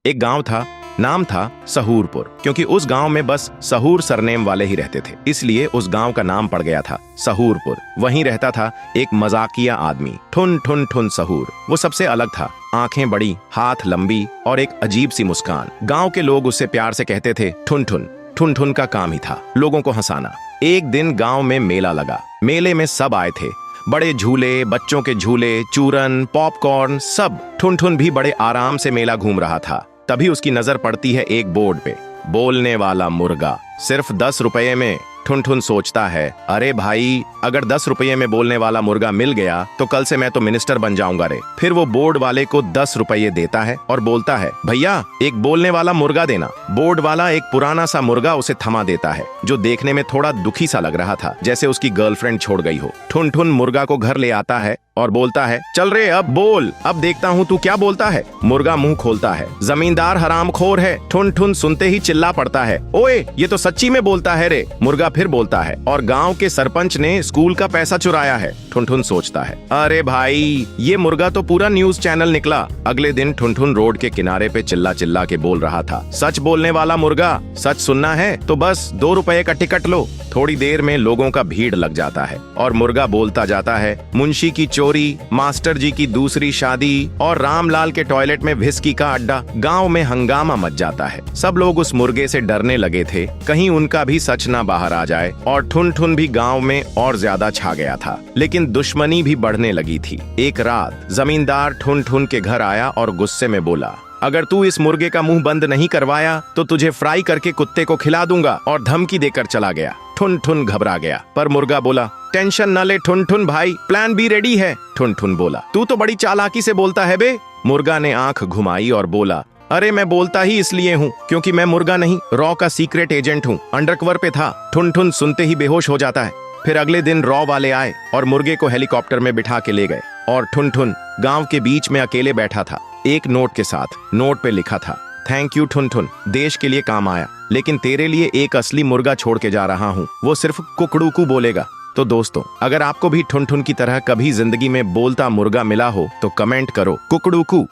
एक गांव था, नाम था सहूरपुर। क्योंकि उस गांव में बस सहूर सरनेम वाले ही रहते थे, इसलिए उस गांव का नाम पड़ गया था सहूरपुर। वहीं रहता था एक मजाकिया आदमी, ठुन ठुन ठुन सहूर। वो सबसे अलग था, आंखें बड़ी, हाथ लंबी और एक अजीब सी मुस्कान। गांव के लोग उससे प्यार से कहते थे ठुन ठुन। ठुन ठुन का काम ही था लोगों को हंसाना। एक दिन गांव में मेला लगा। मेले में सब आए थे, बड़े झूले, बच्चों के झूले, चूरन, पॉपकॉर्न, सब। ठुन ठुन भी बड़े आराम से मेला घूम रहा था। तभी उसकी नजर पड़ती है एक बोर्ड पे, बोलने वाला मुर्गा, सिर्फ 10 रुपये में। ठुन ठुन सोचता है, अरे भाई, अगर 10 रुपये में बोलने वाला मुर्गा मिल गया तो कल से मैं तो मिनिस्टर बन जाऊंगा रे। फिर वो बोर्ड वाले को 10 रुपये देता है और बोलता है, भैया एक बोलने वाला मुर्गा देना। बोर्ड वाला एक पुराना सा मुर्गा उसे थमा देता है, जो देखने में थोड़ा दुखी सा लग रहा था, जैसे उसकी गर्लफ्रेंड छोड़ गई हो। ठुन ठुन मुर्गा को घर ले आता है और बोलता है, चल रे अब बोल, अब देखता हूँ तू क्या बोलता है। मुर्गा मुंह खोलता है, जमींदार हरामखोर है। ठुन ठुन सुनते ही चिल्ला पड़ता है, ओए ये तो सच्ची में बोलता है रे। मुर्गा फिर बोलता है, और गांव के सरपंच ने स्कूल का पैसा चुराया है। ठुन ठुन सोचता है, अरे भाई, ये मुर्गा तो पूरा न्यूज चैनल निकला। अगले दिन ठुन ठुन रोड के किनारे पे चिल्ला चिल्ला के बोल रहा था, सच बोलने वाला मुर्गा, सच सुनना है तो बस 2 रुपए का टिकट लो। थोड़ी देर में लोगों का भीड़ लग जाता है और मुर्गा बोलता जाता है, मुंशी की चोरी, मास्टर जी की दूसरी शादी और रामलाल के टॉयलेट में व्हिस्की का अड्डा। गांव में हंगामा मच जाता है। सब लोग उस मुर्गे से डरने लगे थे, कहीं उनका भी सच ना बाहर आ जाए। और ठुन ठुन भी गांव में और ज्यादा छा गया था, लेकिन दुश्मनी भी बढ़ने लगी थी। एक रात जमींदार ठुन ठुन के घर आया और गुस्से में बोला, अगर तू इस मुर्गे का मुंह बंद नहीं करवाया तो तुझे फ्राई करके कुत्ते को खिला दूंगा, और धमकी देकर चला गया। ठुन ठुन घबरा गया, पर मुर्गा बोला, टेंशन न ले ठुन ठुन भाई, प्लान बी रेडी है। ठुन ठुन बोला, तू तो बड़ी चालाकी से बोलता है बे। मुर्गा ने आंख घुमाई और बोला, अरे मैं बोलता ही इसलिए हूँ क्योंकि मैं मुर्गा नहीं, रॉ का सीक्रेट एजेंट हूँ, अंडरकवर पे था। ठुन ठुन सुनते ही बेहोश हो जाता है। फिर अगले दिन रॉ वाले आए और मुर्गे को हेलीकॉप्टर में बिठा के ले गए, और ठुन ठुन गांव के बीच में अकेले बैठा था, एक नोट के साथ। नोट पे लिखा था, थैंक यू ठुन ठुन, देश के लिए काम आया, लेकिन तेरे लिए एक असली मुर्गा छोड़ के जा रहा हूँ, वो सिर्फ कुकड़ूकू बोलेगा। तो दोस्तों, अगर आपको भी ठुन ठुन की तरह कभी जिंदगी में बोलता मुर्गा मिला हो तो कमेंट करो कुकड़ूकू।